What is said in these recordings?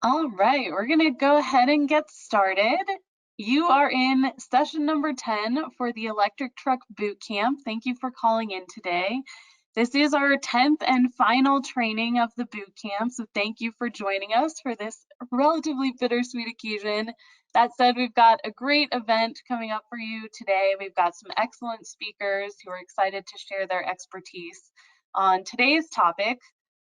All right, we're going to go ahead and get started. You are in session number 10 for the Electric Truck Bootcamp. Thank you for calling in today. This is our 10th and final training of the bootcamp, so thank you for joining us for this relatively bittersweet occasion. That said, we've got a great event coming up for you today. We've got some excellent speakers who are excited to share their expertise on today's topic,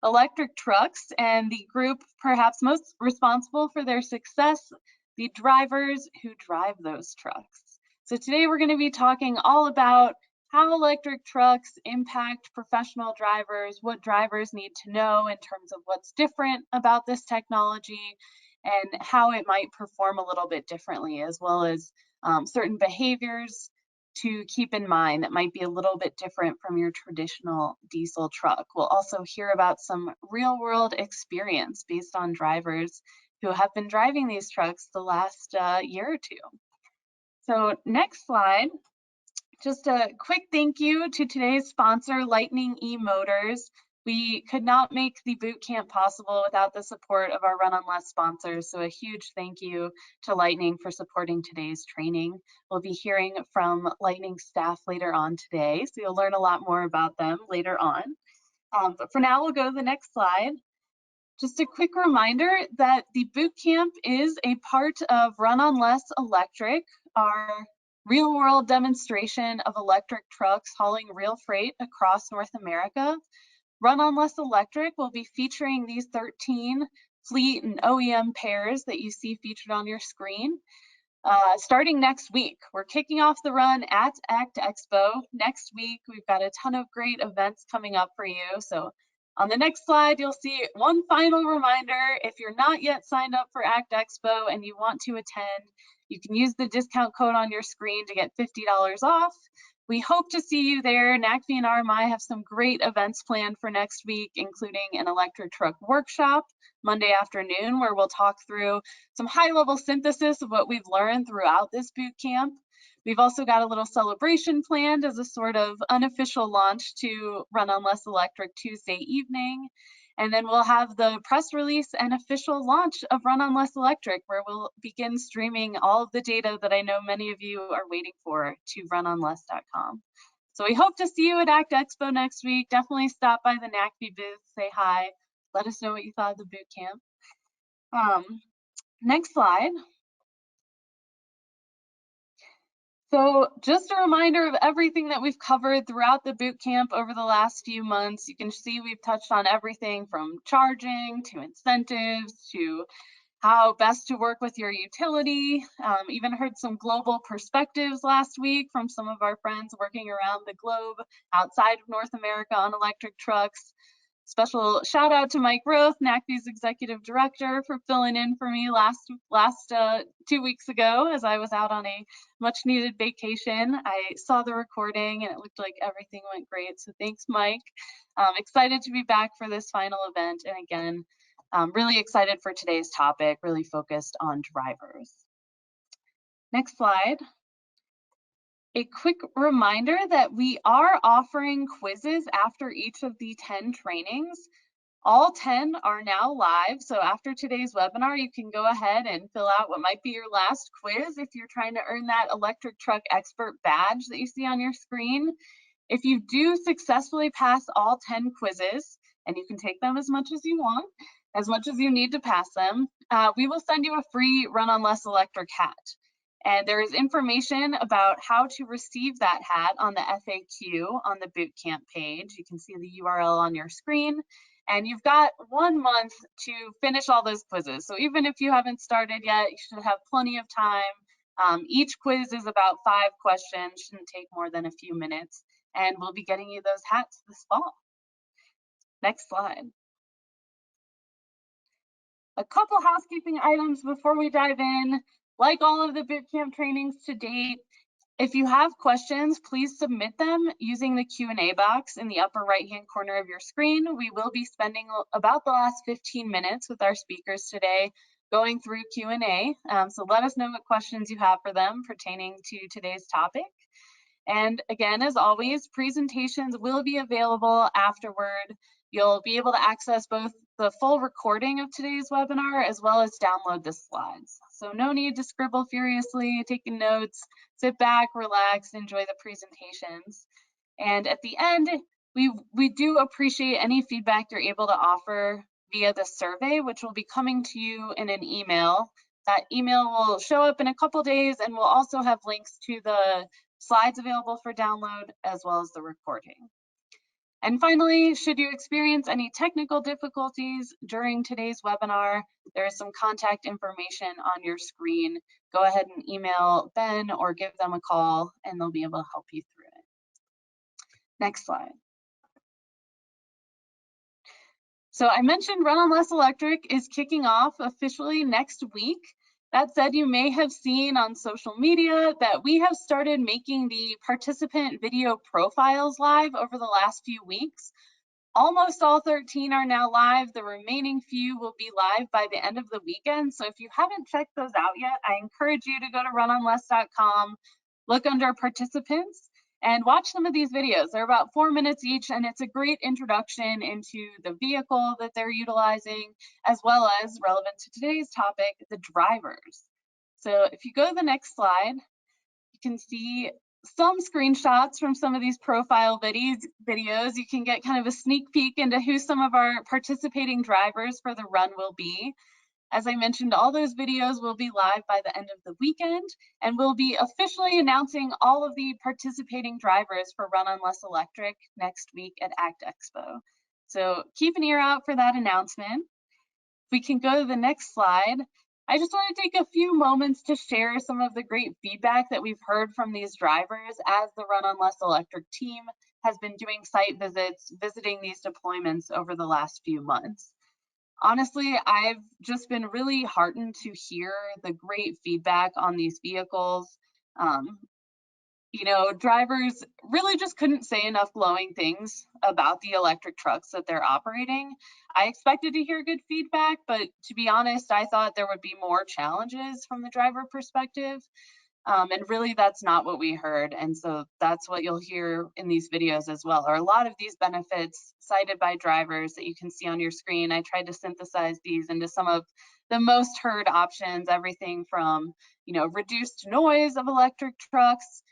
electric trucks, and the group perhaps most responsible for their success, the drivers who drive those trucks. So today we're going to be talking all about how electric trucks impact professional drivers, what drivers need to know in terms of what's different about this technology, and how it might perform a little bit differently, as well as certain behaviors to keep in mind that might be a little bit different from your traditional diesel truck. We'll also hear about some real-world experience based on drivers who have been driving these trucks the last year or two. So next slide. Just a quick thank you to today's sponsor, Lightning eMotors. We could not make the bootcamp possible without the support of our Run on Less sponsors, so a huge thank you to Lightning for supporting today's training. We'll be hearing from Lightning staff later on today, so you'll learn a lot more about them later on. But for now, we'll go to the next slide. Just a quick reminder that the bootcamp is a part of Run on Less Electric, our real-world demonstration of electric trucks hauling real freight across North America. Run on Less Electric will be featuring these 13 fleet and OEM pairs that you see featured on your screen. Starting next week, we're kicking off the run at ACT Expo. Next week, we've got a ton of great events coming up for you. So on the next slide, you'll see one final reminder. If you're not yet signed up for ACT Expo and you want to attend, you can use the discount code on your screen to get $50 off. We hope to see you there. NACFE and RMI have some great events planned for next week, including an electric truck workshop Monday afternoon, where we'll talk through some high-level synthesis of what we've learned throughout this boot camp. We've also got a little celebration planned as a sort of unofficial launch to Run on Less Electric Tuesday evening. And then we'll have the press release and official launch of Run on Less Electric, where we'll begin streaming all of the data that I know many of you are waiting for to runonless.com. So we hope to see you at ACT Expo next week. Definitely stop by the NACFE booth, say hi, let us know what you thought of the boot camp. Next slide. So just a reminder of everything that we've covered throughout the bootcamp over the last few months. You can see we've touched on everything from charging to incentives to how best to work with your utility. Even heard some global perspectives last week from some of our friends working around the globe outside of North America on electric trucks. Special shout out to Mike Roth, NACFE's executive director, for filling in for me last 2 weeks ago as I was out on a much needed vacation. I saw the recording and it looked like everything went great. So thanks, Mike. Excited to be back for this final event. And again, really excited for today's topic, really focused on drivers. Next slide. A quick reminder that we are offering quizzes after each of the 10 trainings. All 10 are now live, so after today's webinar, you can go ahead and fill out what might be your last quiz if you're trying to earn that electric truck expert badge that you see on your screen. If you do successfully pass all 10 quizzes, and you can take them as much as you want, as much as you need to pass them, we will send you a free Run on Less Electric hat. And there is information about how to receive that hat on the FAQ on the bootcamp page. You can see the URL on your screen. And you've got 1 month to finish all those quizzes. So even if you haven't started yet, you should have plenty of time. Each quiz is about 5 questions, shouldn't take more than a few minutes. And we'll be getting you those hats this fall. Next slide. A couple housekeeping items before we dive in. Like all of the bootcamp trainings to date, if you have questions, please submit them using the Q&A box in the upper right-hand corner of your screen. We will be spending about the last 15 minutes with our speakers today going through Q&A. So let us know what questions you have for them pertaining to today's topic. And again, as always, presentations will be available afterward. You'll be able to access both the full recording of today's webinar as well as download the slides. So no need to scribble furiously, taking notes. Sit back, relax, enjoy the presentations. And at the end, we do appreciate any feedback you're able to offer via the survey, which will be coming to you in an email. That email will show up in a couple days, and we'll also have links to the slides available for download as well as the recording. And finally, should you experience any technical difficulties during today's webinar, there is some contact information on your screen. Go ahead and email Ben or give them a call, and they'll be able to help you through it. Next slide. So I mentioned Run on Less Electric is kicking off officially next week. That said, you may have seen on social media that we have started making the participant video profiles live over the last few weeks. Almost all 13 are now live. The remaining few will be live by the end of the weekend. So if you haven't checked those out yet, I encourage you to go to runonless.com, look under participants, and watch some of these videos. They're about 4 minutes each, and it's a great introduction into the vehicle that they're utilizing, as well as, relevant to today's topic, the drivers. So if you go to the next slide, you can see some screenshots from some of these profile videos. You can get kind of a sneak peek into who some of our participating drivers for the run will be. As I mentioned, all those videos will be live by the end of the weekend, and we'll be officially announcing all of the participating drivers for Run on Less Electric next week at ACT Expo. So keep an ear out for that announcement. If we can go to the next slide, I just want to take a few moments to share some of the great feedback that we've heard from these drivers as the Run on Less Electric team has been doing site visits, visiting these deployments over the last few months. Honestly, I've just been really heartened to hear the great feedback on these vehicles. You know, drivers really just couldn't say enough glowing things about the electric trucks that they're operating. I expected to hear good feedback, but to be honest, I thought there would be more challenges from the driver perspective. And really, that's not what we heard. And so that's what you'll hear in these videos as well, are a lot of these benefits cited by drivers that you can see on your screen. I tried to synthesize these into some of the most heard options, everything from, you know, reduced noise of electric trucks,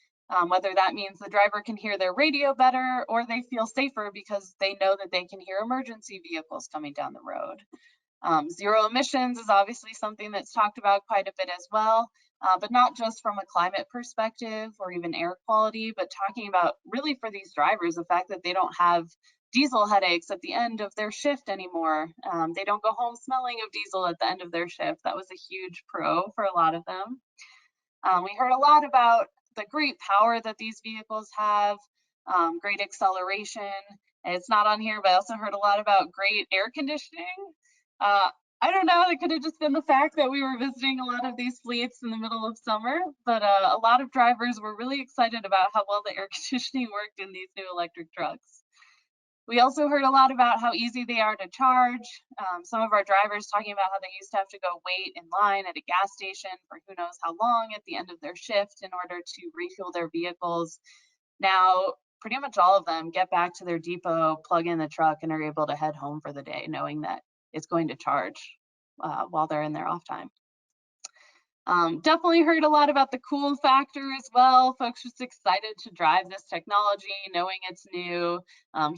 whether that means the driver can hear their radio better or they feel safer because they know that they can hear emergency vehicles coming down the road. Zero emissions is obviously something that's talked about quite a bit as well, but not just from a climate perspective or even air quality, but talking about really for these drivers, the fact that they don't have diesel headaches at the end of their shift anymore. They don't go home smelling of diesel at the end of their shift. That was a huge pro for a lot of them. We heard a lot about the great power that these vehicles have, great acceleration. And it's not on here, but I also heard a lot about great air conditioning. I don't know, it could have just been the fact that we were visiting a lot of these fleets in the middle of summer, but a lot of drivers were really excited about how well the air conditioning worked in these new electric trucks. We also heard a lot about how easy they are to charge. Some of our drivers talking about how they used to have to go wait in line at a gas station for who knows how long at the end of their shift in order to refuel their vehicles. Now, pretty much all of them get back to their depot, plug in the truck, and are able to head home for the day, knowing that it's going to charge while they're in their off time. Definitely heard a lot about the cool factor as well. Folks just excited to drive this technology, knowing it's new,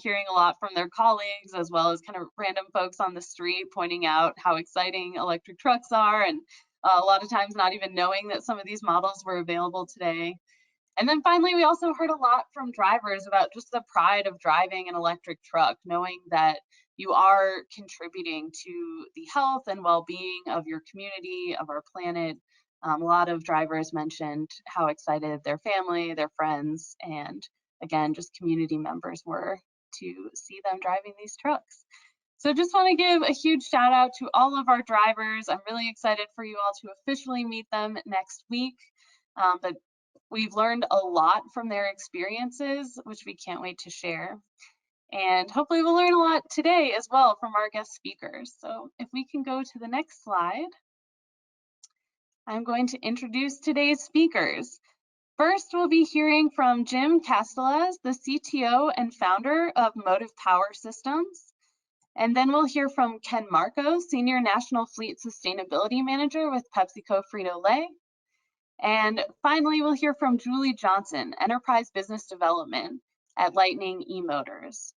hearing a lot from their colleagues as well as kind of random folks on the street pointing out how exciting electric trucks are, and a lot of times not even knowing that some of these models were available today. And then finally, we also heard a lot from drivers about just the pride of driving an electric truck, knowing that you are contributing to the health and well-being of your community, of our planet. A lot of drivers mentioned how excited their family, their friends, and again, just community members were to see them driving these trucks. So just want to give a huge shout out to all of our drivers. I'm really excited for you all to officially meet them next week. But we've learned a lot from their experiences, which we can't wait to share. And hopefully we'll learn a lot today as well from our guest speakers. So if we can go to the next slide, I'm going to introduce today's speakers. First, we'll be hearing from Jim Castellas, the CTO and founder of MOTIV Power Systems. And then we'll hear from Ken Marco, Senior National Fleet Sustainability Manager with PepsiCo Frito-Lay. And finally, we'll hear from Julie Johnson, Enterprise Business Development at Lightning eMotors.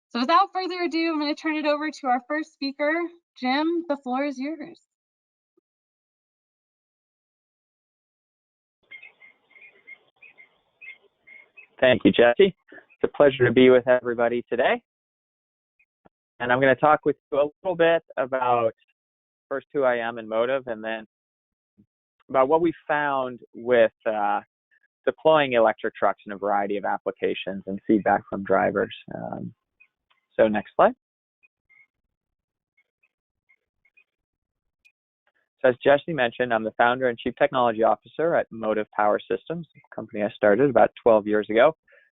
So without further ado, I'm going to turn it over to our first speaker. Jim, the floor is yours. Thank you, Jesse. It's a pleasure to be with everybody today. And I'm going to talk with you a little bit about first who I am and MOTIV, and then about what we found with deploying electric trucks in a variety of applications and feedback from drivers. So next slide. So as Jesse mentioned, I'm the founder and chief technology officer at MOTIV Power Systems, a company I started about 12 years ago.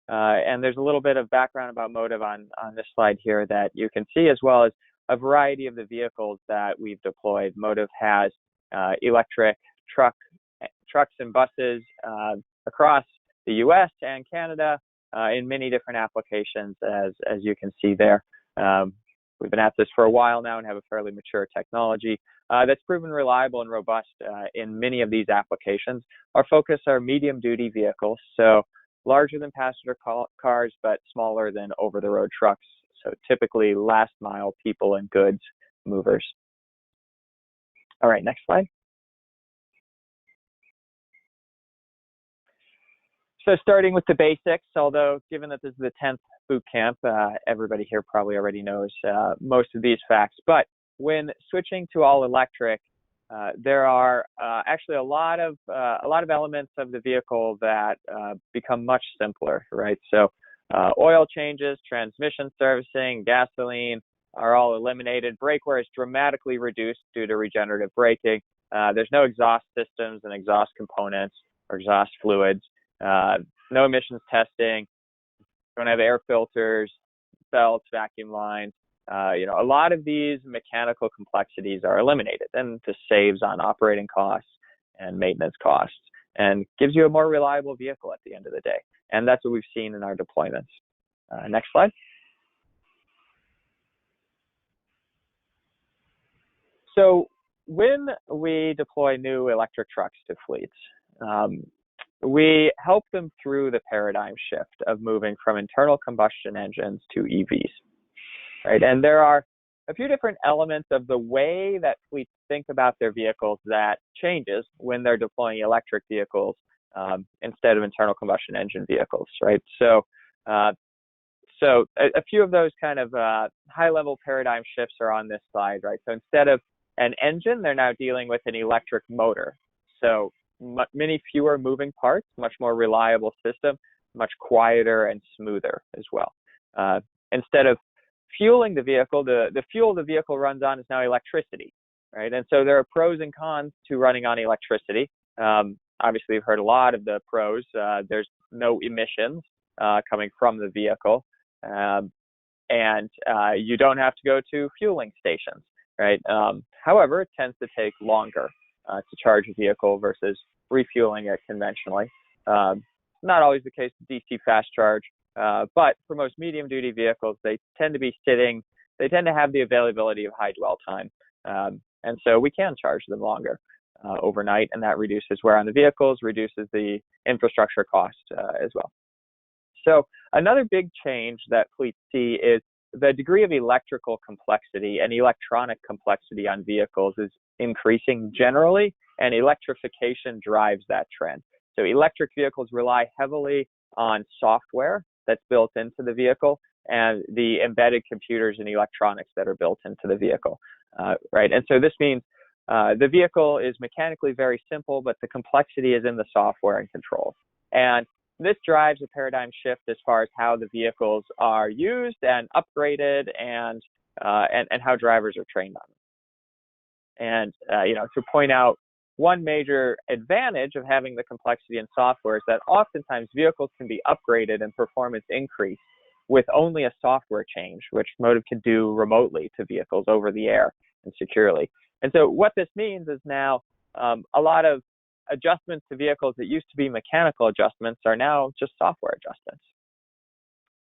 And there's a little bit of background about MOTIV on this slide here that you can see, as well as a variety of the vehicles that we've deployed. MOTIV has electric trucks and buses across the US and Canada in many different applications, as you can see there. We've been at this for a while now and have a fairly mature technology that's proven reliable and robust in many of these applications. Our focus are medium-duty vehicles, so larger than passenger cars, but smaller than over-the-road trucks. So typically last-mile people and goods movers. All right, next slide. So starting with the basics, although given that this is the 10th boot camp, everybody here probably already knows most of these facts. But when switching to all electric, there are actually a lot of elements of the vehicle that become much simpler, right? So oil changes, transmission servicing, gasoline are all eliminated. Brake wear is dramatically reduced due to regenerative braking. There's no exhaust systems and exhaust components or exhaust fluids. No emissions testing. Don't have air filters, belts, vacuum lines. A lot of these mechanical complexities are eliminated, and this saves on operating costs and maintenance costs and gives you a more reliable vehicle at the end of the day. And that's what we've seen in our deployments. Next slide. So when we deploy new electric trucks to fleets, we help them through the paradigm shift of moving from internal combustion engines to EVs. Right, and there are a few different elements of the way that fleets think about their vehicles that changes when they're deploying electric vehicles instead of internal combustion engine vehicles, right? So, a few of those kind of high-level paradigm shifts are on this slide, right? So instead of an engine, they're now dealing with an electric motor. So many fewer moving parts, much more reliable system, much quieter and smoother as well. Instead of fueling the vehicle, the fuel the vehicle runs on is now electricity, right? And so there are pros and cons to running on electricity. Obviously, you've heard a lot of the pros. There's no emissions coming from the vehicle, and you don't have to go to fueling stations, right? However, it tends to take longer to charge a vehicle versus refueling it conventionally. Not always the case with DC fast charge. But for most medium-duty vehicles, they tend to have the availability of high dwell time. And so we can charge them longer overnight, and that reduces wear on the vehicles, reduces the infrastructure cost as well. So another big change that fleets see is the degree of electrical complexity and electronic complexity on vehicles is increasing generally, and electrification drives that trend. So electric vehicles rely heavily on software that's built into the vehicle and the embedded computers and electronics that are built into the vehicle, right? And so this means the vehicle is mechanically very simple, but the complexity is in the software and controls. And this drives a paradigm shift as far as how the vehicles are used and upgraded and how drivers are trained on them. And, to point out one major advantage of having the complexity in software is that oftentimes vehicles can be upgraded and performance increased with only a software change, which MOTIV can do remotely to vehicles over the air and securely. And so what this means is now a lot of adjustments to vehicles that used to be mechanical adjustments are now just software adjustments.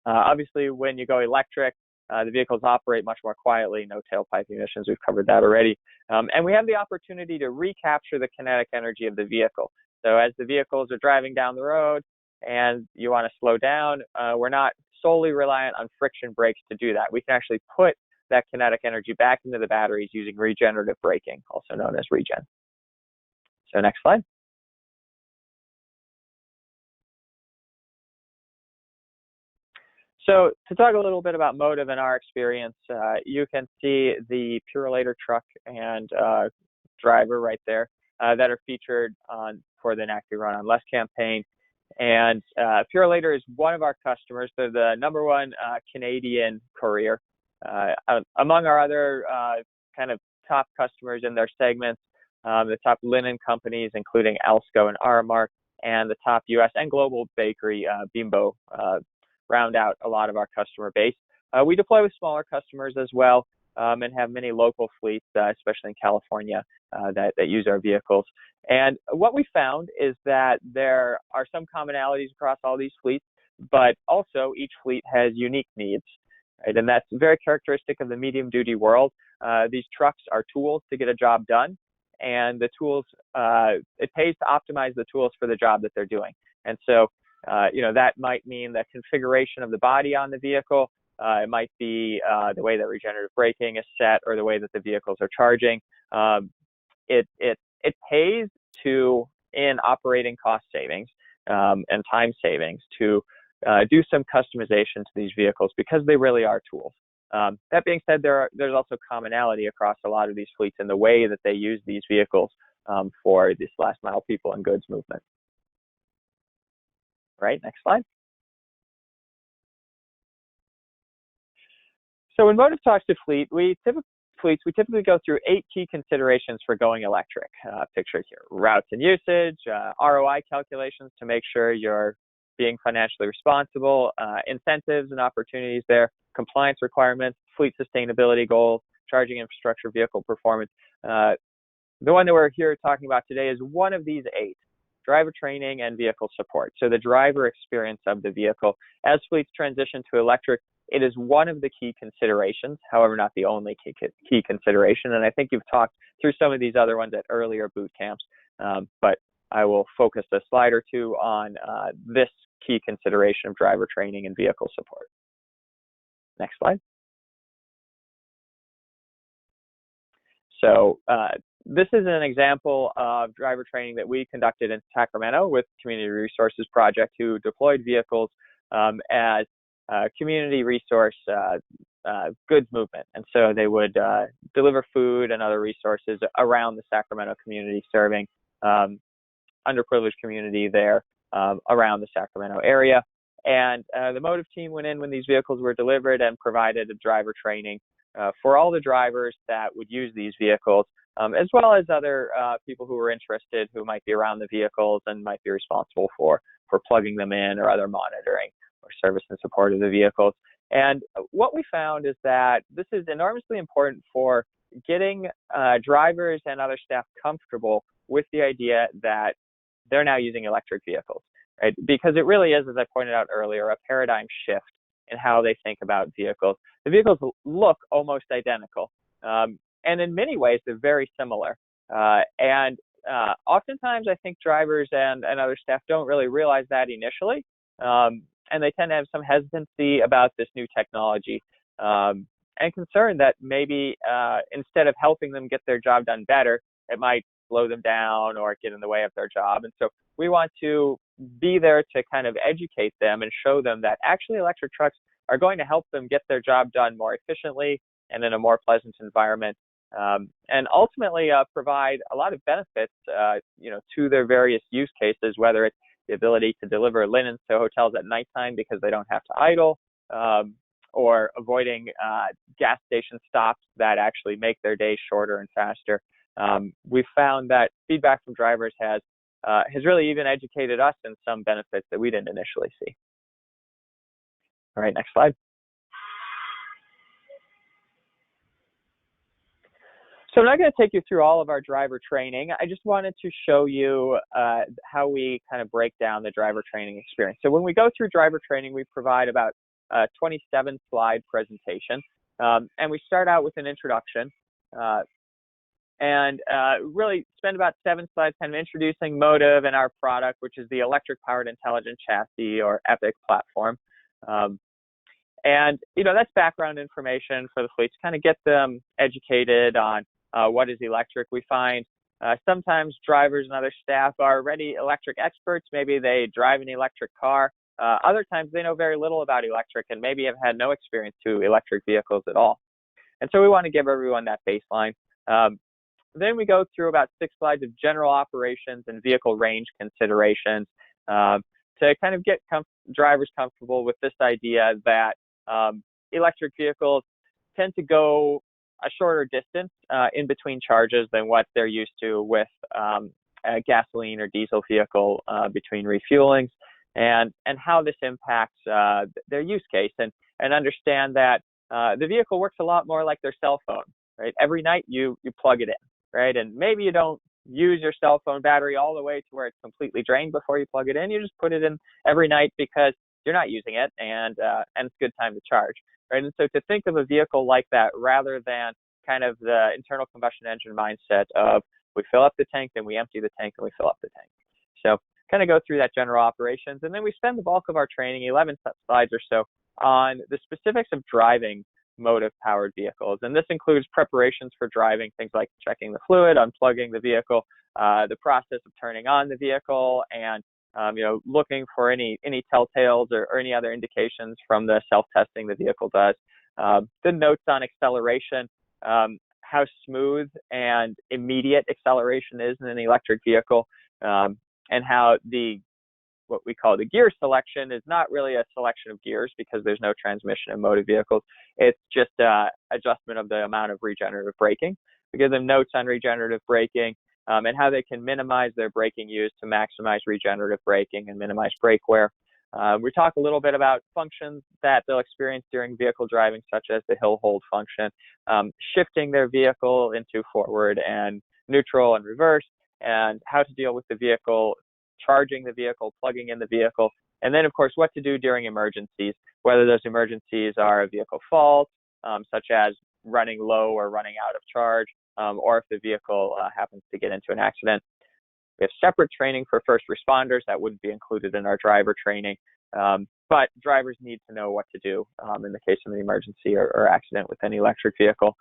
Obviously, when you go electric, The vehicles operate much more quietly, no tailpipe emissions, we've covered that already. And we have the opportunity to recapture the kinetic energy of the vehicle. So as the vehicles are driving down the road and you want to slow down, we're not solely reliant on friction brakes to do that. We can actually put that kinetic energy back into the batteries using regenerative braking, also known as regen. So next slide. So to talk a little bit about MOTIV and our experience, you can see the Purolator truck and driver right there that are featured for the NACFE Run on Less campaign. And Purolator is one of our customers. They're the #1 Canadian courier. Among our other kind of top customers in their segments, the top linen companies, including Alsco and Aramark, and the top U.S. and global bakery, Bimbo, round out a lot of our customer base. We deploy with smaller customers as well, and have many local fleets, especially in California, that use our vehicles. And what we found is that there are some commonalities across all these fleets, but also each fleet has unique needs, right? And that's very characteristic of the medium-duty world. These trucks are tools to get a job done, and the tools, it pays to optimize the tools for the job that they're doing. And so, that might mean the configuration of the body on the vehicle. It might be the way that regenerative braking is set, or the way that the vehicles are charging. It pays in operating cost savings and time savings to do some customization to these vehicles, because they really are tools. That being said, there's also commonality across a lot of these fleets in the way that they use these vehicles for this last mile people and goods movement. Right, next slide. So when MOTIV talks to fleets, we typically go through 8 key considerations for going electric. Pictured here: routes and usage, ROI calculations to make sure you're being financially responsible, incentives and opportunities there, compliance requirements, fleet sustainability goals, charging infrastructure, vehicle performance. The one that we're here talking about today is one of these 8. Driver training and vehicle support. So the driver experience of the vehicle. As fleets transition to electric, it is one of the key considerations, however, not the only key consideration. And I think you've talked through some of these other ones at earlier boot camps, but I will focus a slide or two on this key consideration of driver training and vehicle support. Next slide. So this is an example of driver training that we conducted in Sacramento with Community Resources Project, who deployed vehicles as community resource goods movement. And so they would deliver food and other resources around the Sacramento community, serving underprivileged community there around the Sacramento area. And the MOTIV team went in when these vehicles were delivered and provided a driver training for all the drivers that would use these vehicles, as well as other people who were interested, who might be around the vehicles and might be responsible for plugging them in, or other monitoring or service and support of the vehicles. And what we found is that this is enormously important for getting drivers and other staff comfortable with the idea that they're now using electric vehicles, right? Because it really is, as I pointed out earlier, a paradigm shift in how they think about vehicles. The vehicles look almost identical, and in many ways they're very similar. Oftentimes I think drivers and other staff don't really realize that initially, and they tend to have some hesitancy about this new technology, and concern that maybe instead of helping them get their job done better, it might slow them down or get in the way of their job. And so we want to be there to kind of educate them and show them that actually electric trucks are going to help them get their job done more efficiently and in a more pleasant environment, and ultimately provide a lot of benefits, to their various use cases, whether it's the ability to deliver linens to hotels at nighttime because they don't have to idle, or avoiding gas station stops that actually make their days shorter and faster. We've found that feedback from drivers has really even educated us in some benefits that we didn't initially see. All right, next slide. So I'm not going to take you through all of our driver training. I just wanted to show you how we kind of break down the driver training experience. So when we go through driver training, we provide about 27-slide presentation. And we start out with an introduction and really spend about 7 slides kind of introducing MOTIV and our product, which is the Electric Powered Intelligent Chassis, or EPIC platform. And, that's background information for the fleets, kind of get them educated on what is electric. We find sometimes drivers and other staff are already electric experts. Maybe they drive an electric car. Other times they know very little about electric and maybe have had no experience to electric vehicles at all. And so we want to give everyone that baseline. Then we go through about 6 slides of general operations and vehicle range considerations to kind of get drivers comfortable with this idea that electric vehicles tend to go a shorter distance in between charges than what they're used to with a gasoline or diesel vehicle between refuelings, and how this impacts their use case, and understand that the vehicle works a lot more like their cell phone, right? Every night you plug it in, right? And maybe you don't use your cell phone battery all the way to where it's completely drained before you plug it in. You just put it in every night because you're not using it, and it's a good time to charge, right? And so to think of a vehicle like that, rather than kind of the internal combustion engine mindset of we fill up the tank, then we empty the tank, and we fill up the tank. So kind of go through that general operations, and then we spend the bulk of our training, 11 slides or so, on the specifics of driving MOTIV-powered vehicles. And this includes preparations for driving, things like checking the fluid, unplugging the vehicle, the process of turning on the vehicle, and looking for any telltales or any other indications from the self-testing the vehicle does. The notes on acceleration, how smooth and immediate acceleration is in an electric vehicle, and how what we call the gear selection is not really a selection of gears because there's no transmission in MOTIV vehicles. It's just adjustment of the amount of regenerative braking. We give them notes on regenerative braking, and how they can minimize their braking use to maximize regenerative braking and minimize brake wear. We talk a little bit about functions that they'll experience during vehicle driving, such as the hill hold function, shifting their vehicle into forward and neutral and reverse, and how to deal with the vehicle, charging the vehicle, plugging in the vehicle, and then, of course, what to do during emergencies, whether those emergencies are a vehicle fault, such as running low or running out of charge, or if the vehicle happens to get into an accident. We have separate training for first responders that wouldn't be included in our driver training, but drivers need to know what to do in the case of an emergency or accident with any electric vehicle.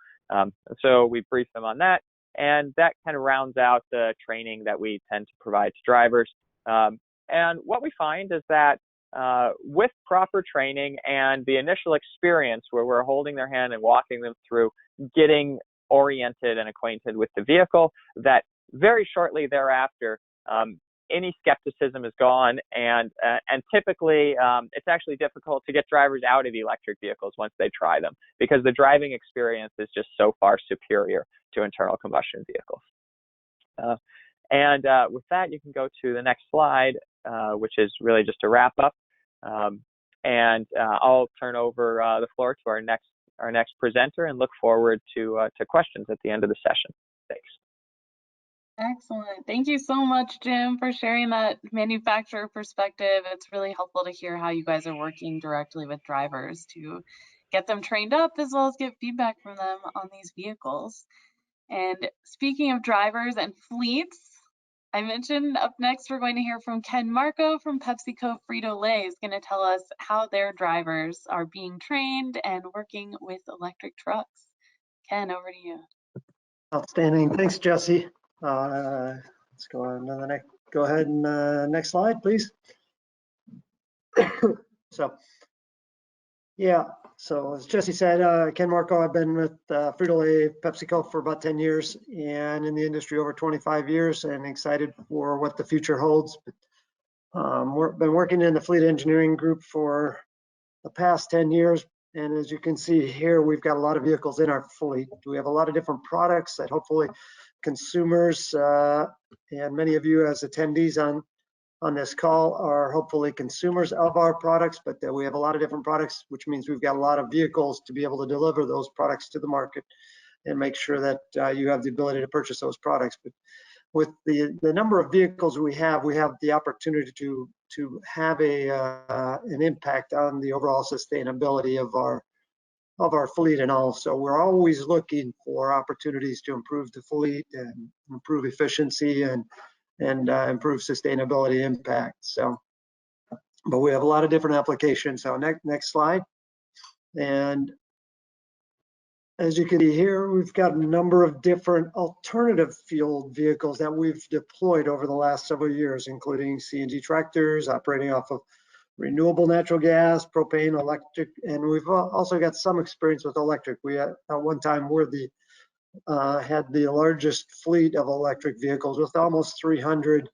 So we brief them on that, and that kind of rounds out the training that we tend to provide to drivers. And what we find is that with proper training and the initial experience where we're holding their hand and walking them through getting oriented and acquainted with the vehicle, that very shortly thereafter, any skepticism is gone, and typically it's actually difficult to get drivers out of electric vehicles once they try them, because the driving experience is just so far superior to internal combustion vehicles. And with that, you can go to the next slide, which is really just a wrap up. And I'll turn over the floor to our next presenter, and look forward to questions at the end of the session. Thanks. Excellent. Thank you so much, Jim, for sharing that manufacturer perspective. It's really helpful to hear how you guys are working directly with drivers to get them trained up, as well as get feedback from them on these vehicles. And speaking of drivers and fleets, I mentioned up next we're going to hear from Ken Marco from PepsiCo Frito-Lay. Is going to tell us how their drivers are being trained and working with electric trucks. Ken, over to you. Outstanding. Thanks, Jesse. Let's go on to the next. Go ahead and next slide, please. So as Jesse said, Ken Marco, I've been with Frito-Lay, PepsiCo for about 10 years, and in the industry over 25 years, and excited for what the future holds. We've been working in the fleet engineering group for the past 10 years, and as you can see here, we've got a lot of vehicles in our fleet. We have a lot of different products that hopefully consumers and many of you as attendees on this call are hopefully consumers of our products, but we have a lot of different products, which means we've got a lot of vehicles to be able to deliver those products to the market. and make sure that you have the ability to purchase those products. But with the number of vehicles we have the opportunity to have an impact on the overall sustainability of our fleet. And also we're always looking for opportunities to improve the fleet and improve efficiency and improve sustainability impact. So, but we have a lot of different applications. So next slide. And as you can see here, we've got a number of different alternative fuel vehicles that we've deployed over the last several years, including CNG tractors operating off of renewable natural gas, propane, electric, and we've also got some experience with electric. We at one time had the largest fleet of electric vehicles with almost 300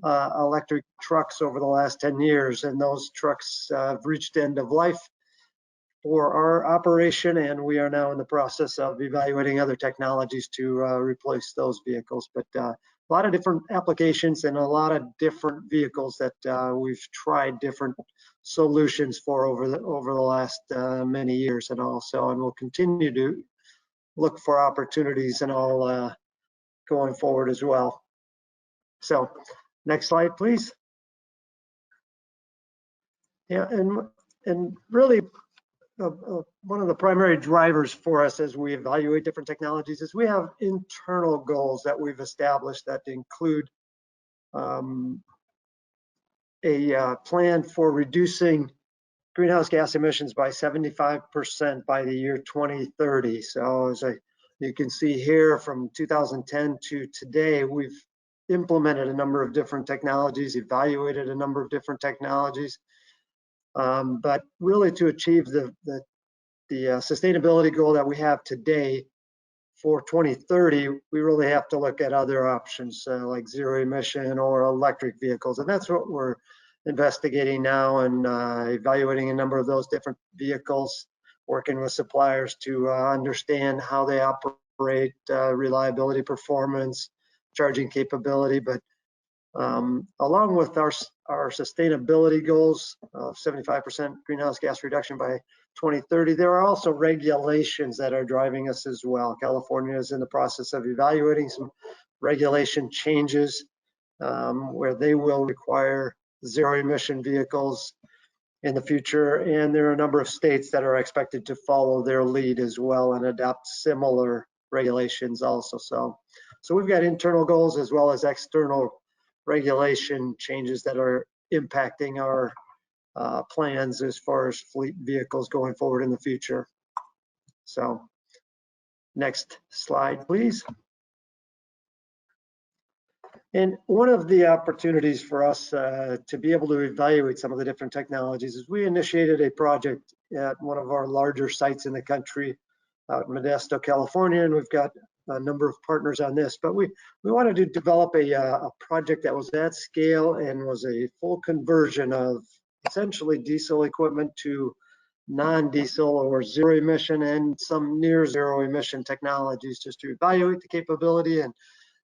electric trucks over the last 10 years, and those trucks have reached end of life for our operation, and we are now in the process of evaluating other technologies to replace those vehicles. But a lot of different applications and a lot of different vehicles that we've tried different solutions for over the last many years, and we'll continue to look for opportunities and all going forward as well. So next slide, please. Yeah, and really one of the primary drivers for us as we evaluate different technologies is we have internal goals that we've established that include a plan for reducing greenhouse gas emissions by 75% by the year 2030. So as you can see here, from 2010 to today, we've implemented a number of different technologies, evaluated a number of different technologies. But really, to achieve the sustainability goal that we have today for 2030, we really have to look at other options like zero emission or electric vehicles, and that's what we're investigating now and evaluating a number of those different vehicles, working with suppliers to understand how they operate, reliability, performance, charging capability. But along with our sustainability goals of 75% greenhouse gas reduction by 2030, there are also regulations that are driving us as well. California is in the process of evaluating some regulation changes where they will require zero emission vehicles in the future, and there are a number of states that are expected to follow their lead as well and adopt similar regulations also. So we've got internal goals as well as external regulation changes that are impacting our plans as far as fleet vehicles going forward in the future. So next slide, please. And one of the opportunities for us to be able to evaluate some of the different technologies is we initiated a project at one of our larger sites in the country out in Modesto, California, and we've got a number of partners on this, but we wanted to develop a project that was at scale and was a full conversion of essentially diesel equipment to non-diesel or zero emission and some near zero emission technologies, just to evaluate the capability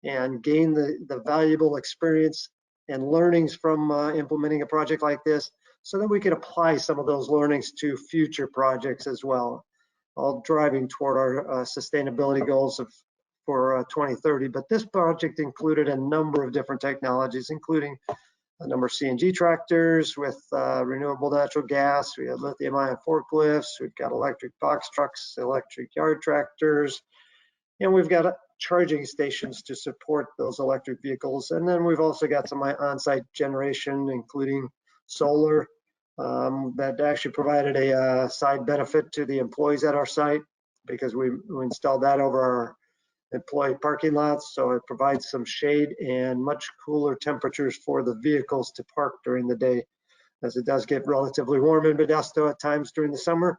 and gain the valuable experience and learnings from implementing a project like this, so that we could apply some of those learnings to future projects as well, all driving toward our sustainability goals for 2030. But this project included a number of different technologies, including a number of CNG tractors with renewable natural gas. We have lithium-ion forklifts. We've got electric box trucks, electric yard tractors, and we've got charging stations to support those electric vehicles. And then we've also got some on-site generation, including solar, that actually provided a side benefit to the employees at our site, because we installed that over our employee parking lots, so it provides some shade and much cooler temperatures for the vehicles to park during the day, as it does get relatively warm in Modesto at times during the summer.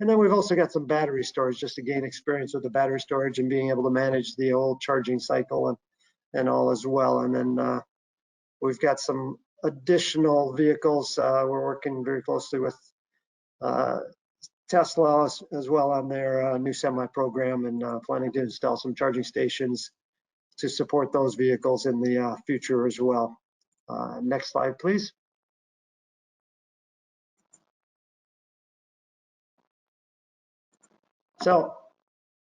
And then we've also got some battery storage, just to gain experience with the battery storage and being able to manage the old charging cycle and all as well. And then we've got some additional vehicles. We're working very closely with Tesla as well on their new semi program, and planning to install some charging stations to support those vehicles in the future as well. Next slide, please. So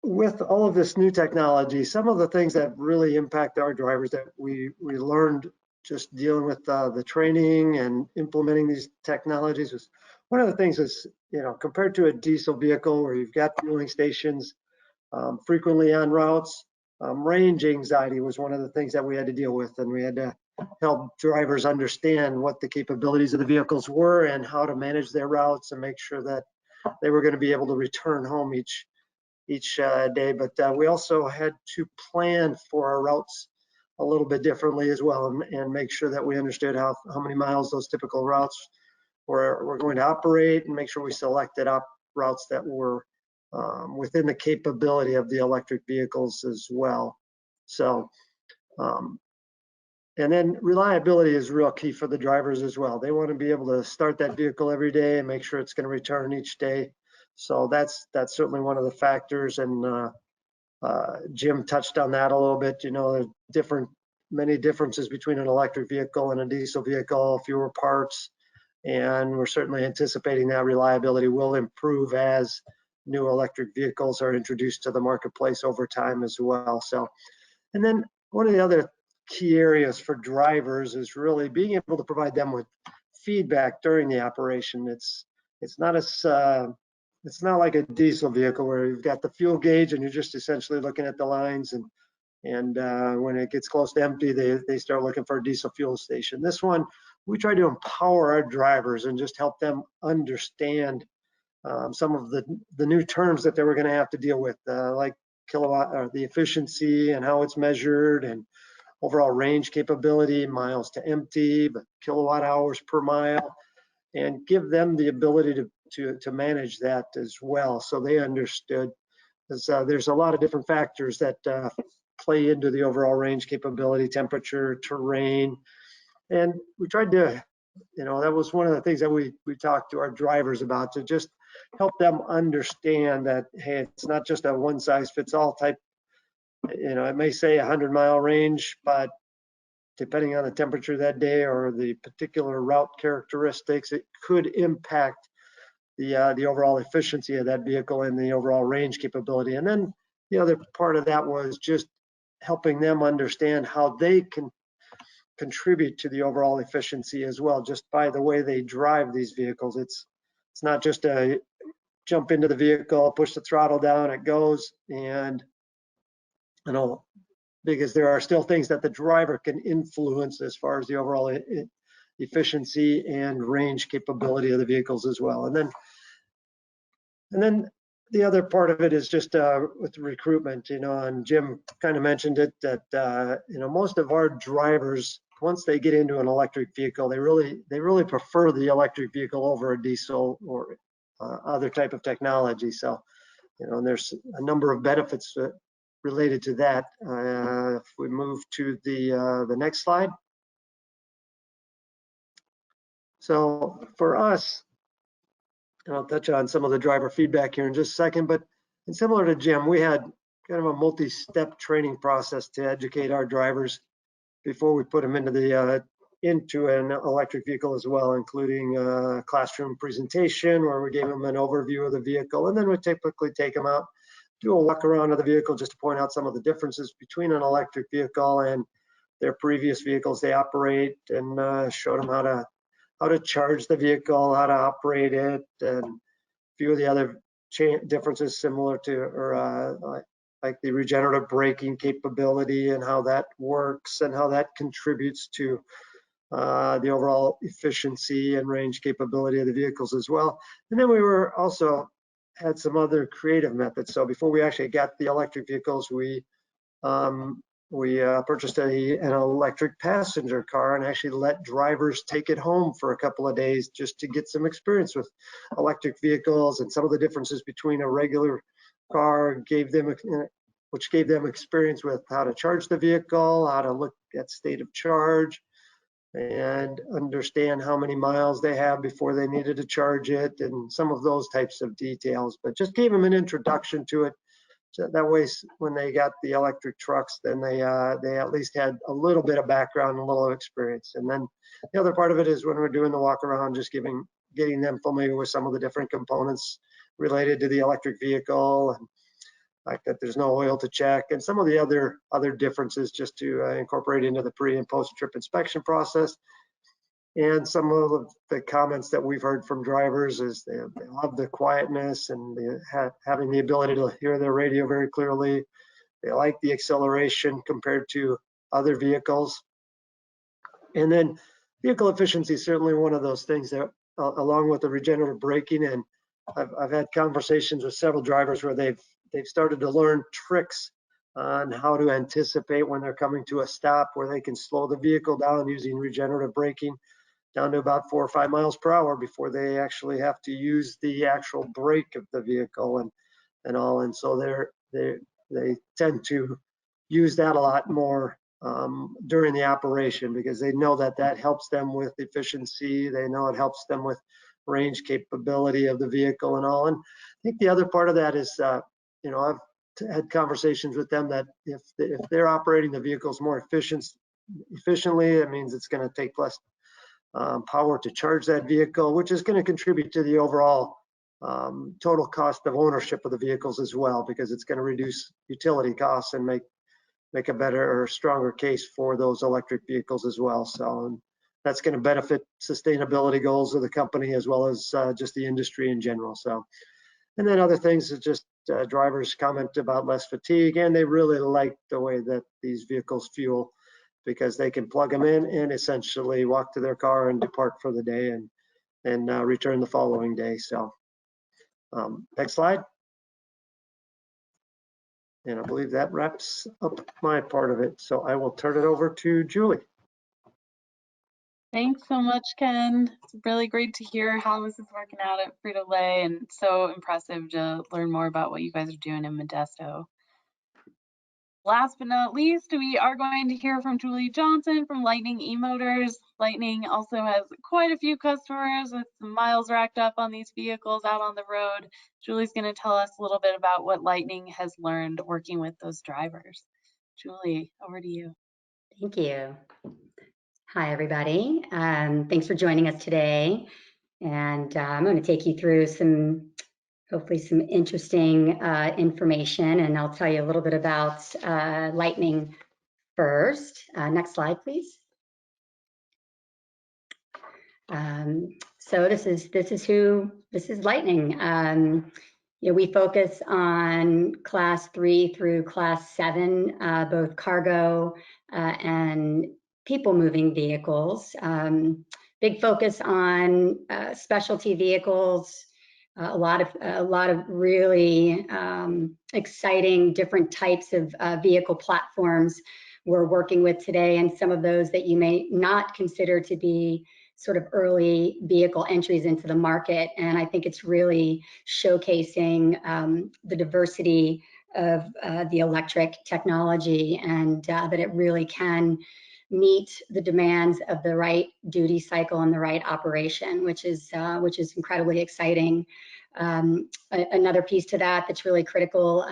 with all of this new technology, some of the things that really impact our drivers that we learned just dealing with the training and implementing these technologies was, one of the things is, compared to a diesel vehicle where you've got fueling stations frequently on routes, range anxiety was one of the things that we had to deal with, and we had to help drivers understand what the capabilities of the vehicles were and how to manage their routes and make sure that they were going to be able to return home each day. But we also had to plan for our routes a little bit differently as well, and make sure that we understood how many miles those typical routes were going to operate, and make sure we selected routes that were within the capability of the electric vehicles as well. So, and then reliability is real key for the drivers as well. They want to be able to start that vehicle every day and make sure it's going to return each day. So that's certainly one of the factors, and Jim touched on that a little bit. There's many differences between an electric vehicle and a diesel vehicle, fewer parts, and we're certainly anticipating that reliability will improve as new electric vehicles are introduced to the marketplace over time as well. So, and then one of the other key areas for drivers is really being able to provide them with feedback during the operation. It's not like a diesel vehicle where you've got the fuel gauge and you're just essentially looking at the lines, and when it gets close to empty, they start looking for a diesel fuel station. This one, we try to empower our drivers and just help them understand some of the new terms that they were going to have to deal with, like kilowatt, or the efficiency and how it's measured, and overall range capability, miles to empty, but kilowatt hours per mile, and give them the ability to manage that as well, so they understood. There's a lot of different factors that play into the overall range capability, temperature, terrain, and we tried to, that was one of the things that we talked to our drivers about, to just help them understand that, hey, it's not just a one size fits all type. It may say 100-mile range, but depending on the temperature that day or the particular route characteristics, it could impact the overall efficiency of that vehicle and the overall range capability. And then the other part of that was just helping them understand how they can contribute to the overall efficiency as well, just by the way they drive these vehicles. It's not just a jump into the vehicle, push the throttle down, it goes, and because there are still things that the driver can influence as far as the overall efficiency and range capability of the vehicles as well. And then the other part of it is just with recruitment, and Jim kind of mentioned it, that most of our drivers, once they get into an electric vehicle, they really prefer the electric vehicle over a diesel or other type of technology. So, and there's a number of benefits related to that. If we move to the next slide. So for us, and I'll touch on some of the driver feedback here in just a second, but similar to Jim, we had kind of a multi-step training process to educate our drivers before we put them into an electric vehicle as well, including a classroom presentation where we gave them an overview of the vehicle, and then we typically take them out, do a walk around of the vehicle just to point out some of the differences between an electric vehicle and their previous vehicles they operate, and show them how to charge the vehicle, how to operate it, and a few of the other differences similar to, or like the regenerative braking capability and how that works and how that contributes to the overall efficiency and range capability of the vehicles as well. And then we were also had some other creative methods. So before we actually got the electric vehicles, we purchased an electric passenger car and actually let drivers take it home for a couple of days just to get some experience with electric vehicles and some of the differences between a regular car, which gave them experience with how to charge the vehicle, how to look at state of charge, and understand how many miles they have before they needed to charge it, and some of those types of details. But just gave them an introduction to it. So that way, when they got the electric trucks, then they at least had a little bit of background, a little experience. And then the other part of it is when we're doing the walk around, just getting them familiar with some of the different components related to the electric vehicle, and like that there's no oil to check, and some of the other differences just to incorporate into the pre and post trip inspection process. And some of the comments that we've heard from drivers is they love the quietness and having the ability to hear their radio very clearly. They like the acceleration compared to other vehicles. And then vehicle efficiency is certainly one of those things that, along with the regenerative braking, and I've had conversations with several drivers where they've started to learn tricks on how to anticipate when they're coming to a stop, where they can slow the vehicle down using regenerative braking down to about 4 or 5 miles per hour before they actually have to use the actual brake of the vehicle and all. And so they tend to use that a lot more during the operation, because they know that helps them with efficiency. They know it helps them with range capability of the vehicle and all. And I think the other part of that is, I've had conversations with them that if they're operating the vehicles more efficiently, it means it's going to take less power to charge that vehicle, which is going to contribute to the overall total cost of ownership of the vehicles as well, because it's going to reduce utility costs and make a better or stronger case for those electric vehicles as well. So that's going to benefit sustainability goals of the company as well as just the industry in general. So, and then other things is just drivers comment about less fatigue, and they really like the way that these vehicles fuel, because they can plug them in and essentially walk to their car and depart for the day and return the following day. So next slide. And I believe that wraps up my part of it. So I will turn it over to Julie. Thanks so much, Ken. It's really great to hear how this is working out at Frito-Lay, and so impressive to learn more about what you guys are doing in Modesto. Last but not least, we are going to hear from Julie Johnson from Lightning eMotors. Lightning also has quite a few customers with some miles racked up on these vehicles out on the road. Julie's going to tell us a little bit about what Lightning has learned working with those drivers. Julie, over to you. Thank you. Hi, everybody. Thanks for joining us today. And I'm going to take you through hopefully some interesting information, and I'll tell you a little bit about Lightning first. Next slide, please. So this is Lightning. We focus on class 3 through class 7, both cargo and people moving vehicles. Big focus on specialty vehicles. A lot of really exciting different types of vehicle platforms we're working with today, and some of those that you may not consider to be sort of early vehicle entries into the market. And I think it's really showcasing the diversity of the electric technology, and that it really can meet the demands of the right duty cycle and the right operation, which is incredibly exciting. Another piece to that that's really critical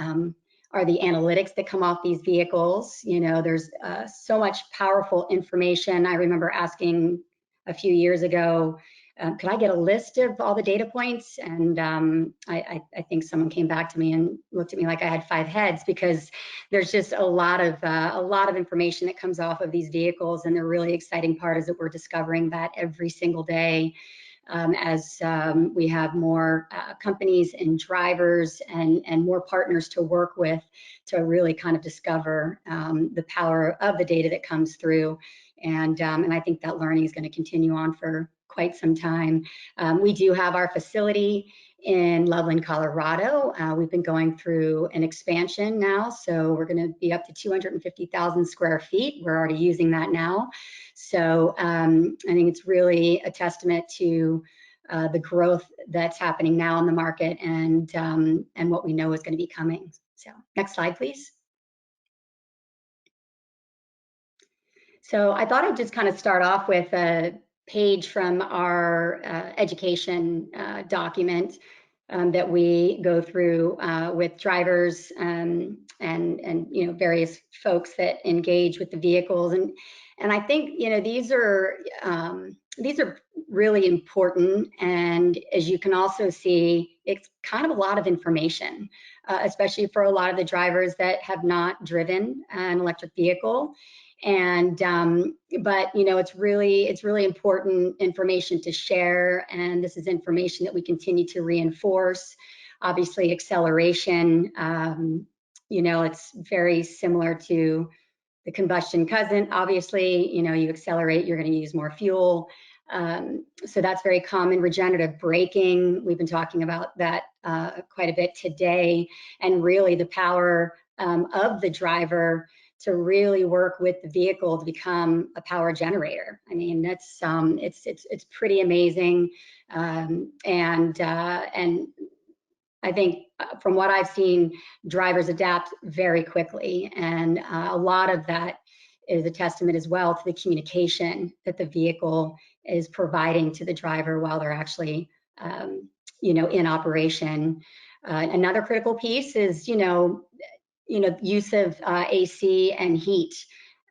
are the analytics that come off these vehicles. There's so much powerful information. I remember asking a few years ago, could I get a list of all the data points? And I think someone came back to me and looked at me like I had 5 heads, because there's just a lot of information that comes off of these vehicles. And the really exciting part is that we're discovering that every single day as we have more companies and drivers and more partners to work with to really kind of discover the power of the data that comes through. And I think that learning is going to continue on for quite some time. We do have our facility in Loveland, Colorado. We've been going through an expansion now, so we're going to be up to 250,000 square feet. We're already using that now. So I think it's really a testament to the growth that's happening now in the market and what we know is going to be coming. So next slide, please. So I thought I'd just kind of start off with a page from our education document. that we go through with drivers and various folks that engage with the vehicles, and I think these are really important. And as you can also see, it's kind of a lot of information, especially for a lot of the drivers that have not driven an electric vehicle. And but it's really important information to share, and this is information that we continue to reinforce. Obviously, acceleration, it's very similar to the combustion cousin. Obviously, you accelerate, you're going to use more fuel. So that's very common. Regenerative braking, we've been talking about that quite a bit today, and really the power of the driver to really work with the vehicle to become a power generator. I mean, that's it's pretty amazing, and I think from what I've seen, drivers adapt very quickly, and a lot of that is a testament as well to the communication that the vehicle is providing to the driver while they're actually in operation. Another critical piece is use of AC and heat.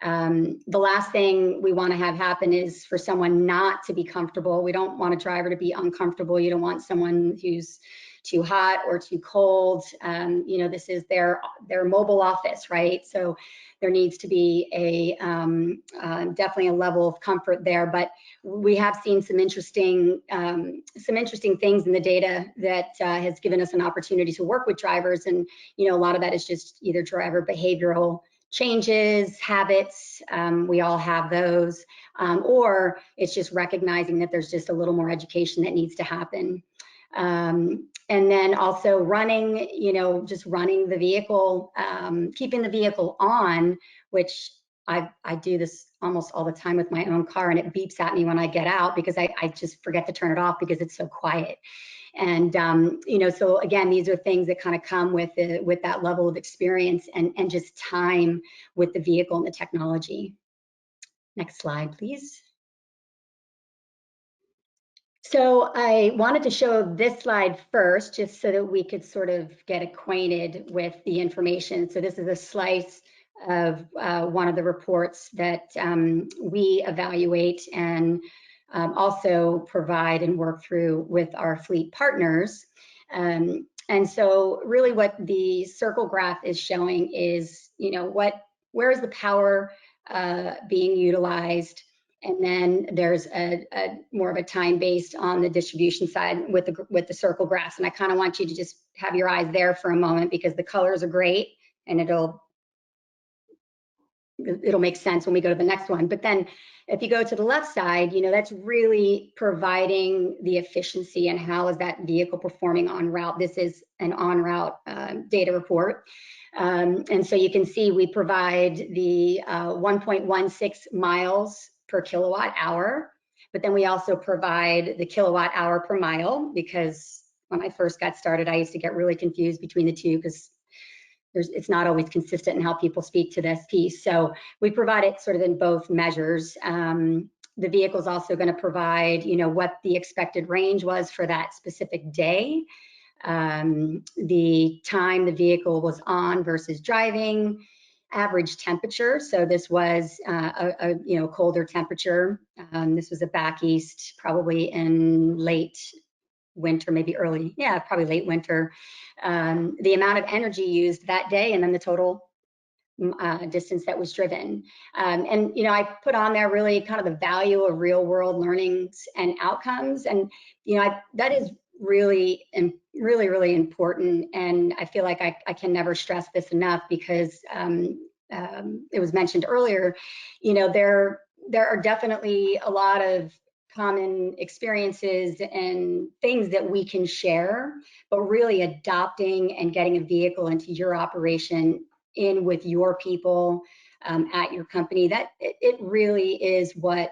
The last thing we want to have happen is for someone not to be comfortable. We don't want a driver to be uncomfortable. You don't want someone who's too hot or too cold. This is their mobile office, right? So there needs to be definitely a level of comfort there. But we have seen some interesting things in the data that has given us an opportunity to work with drivers, and a lot of that is just either driver behavioral changes, habits, we all have those, or it's just recognizing that there's just a little more education that needs to happen. And then also running, just running the vehicle, keeping the vehicle on, which I do this almost all the time with my own car, and it beeps at me when I get out because I just forget to turn it off because it's so quiet. And so again, these are things that kind of come with that level of experience and just time with the vehicle and the technology. Next slide, please. So I wanted to show this slide first, just so that we could sort of get acquainted with the information. So this is a slice of one of the reports that we evaluate and also provide and work through with our fleet partners. And so really what the circle graph is showing is, where is the power being utilized? And then there's a more of a time based on the distribution side with the circle graphs. And I kind of want you to just have your eyes there for a moment because the colors are great and it'll make sense when we go to the next one. But then if you go to the left side, that's really providing the efficiency and how is that vehicle performing en route. This is an en route data report. And so you can see we provide the 1.16 miles per kilowatt hour, but then we also provide the kilowatt hour per mile, because when I first got started, I used to get really confused between the two because it's not always consistent in how people speak to this piece. So we provide it sort of in both measures. The vehicle is also going to provide, what the expected range was for that specific day, the time the vehicle was on versus driving, average temperature. So this was a colder temperature. This was a back east, probably in late winter, maybe early, probably late winter. The amount of energy used that day, and then the total distance that was driven. And I put on there really kind of the value of real world learnings and outcomes. And that is really important. And I feel like I can never stress this enough because it was mentioned earlier, there are definitely a lot of common experiences and things that we can share, but really adopting and getting a vehicle into your operation in with your people at your company, that it really is what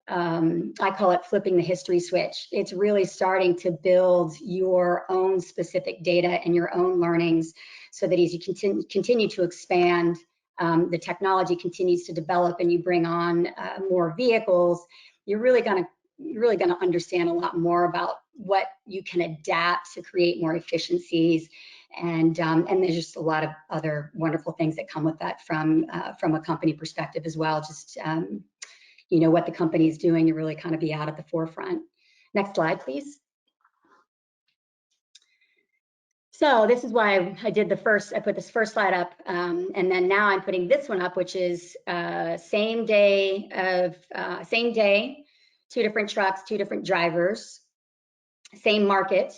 I call it flipping the history switch. It's really starting to build your own specific data and your own learnings so that as you continue to expand, the technology continues to develop and you bring on more vehicles, you're really going to understand a lot more about what you can adapt to create more efficiencies. And there's just a lot of other wonderful things that come with that from a company perspective as well. Just you know, what the company is doing to really kind of be out at the forefront. Next slide, please. So this is why I did I put this first slide up, and then now I'm putting this one up, which is same day, 2 different trucks, 2 different drivers, same market,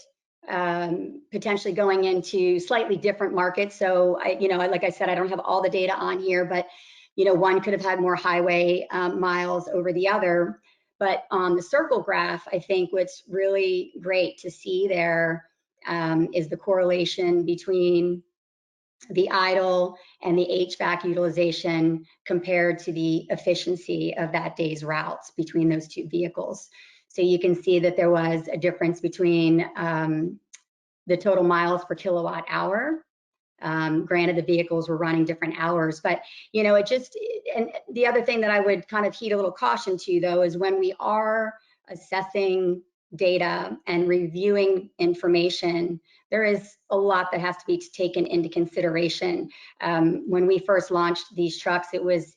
potentially going into slightly different markets. So you know, like I said, I don't have all the data on here, but you know, one could have had more highway miles over the other. But on the circle graph, I think what's really great to see there is the correlation between the idle and the HVAC utilization compared to the efficiency of that day's routes between those 2 vehicles. So you can see that there was a difference between the total miles per kilowatt hour. Granted, the vehicles were running different hours, but you know, and the other thing that I would kind of heed a little caution to, though, is when we are assessing data and reviewing information, there is a lot that has to be taken into consideration. When we first launched these trucks, it was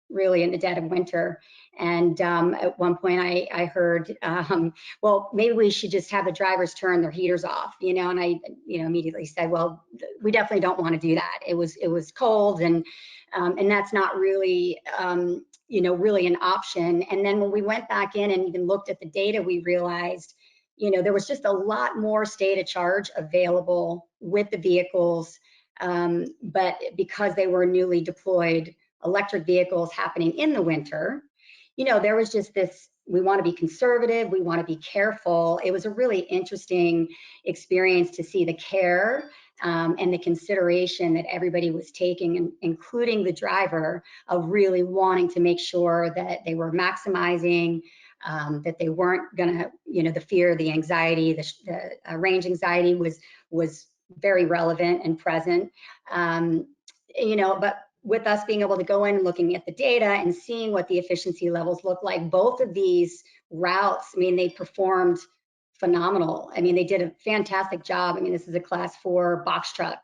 really in the dead of winter. And at one point I heard, well, maybe we should just have the drivers turn their heaters off, you know, and I, you know, immediately said, well, we definitely don't want to do that. It was cold, and that's not really, you know, really an option. And then when we went back in and even looked at the data, we realized, you know, there was just a lot more state of charge available with the vehicles, but because they were newly deployed electric vehicles happening in the winter, you know, there was just this, we want to be conservative, we want to be careful. It was a really interesting experience to see the care and the consideration that everybody was taking, including the driver, of really wanting to make sure that they were maximizing, that they weren't gonna, you know, the fear, the anxiety, the range anxiety was very relevant and present. You know, but with us being able to go in and looking at the data and seeing what the efficiency levels look like, both of these routes, I mean, they performed phenomenal. I mean, they did a fantastic job. I mean, this is a class 4 box truck.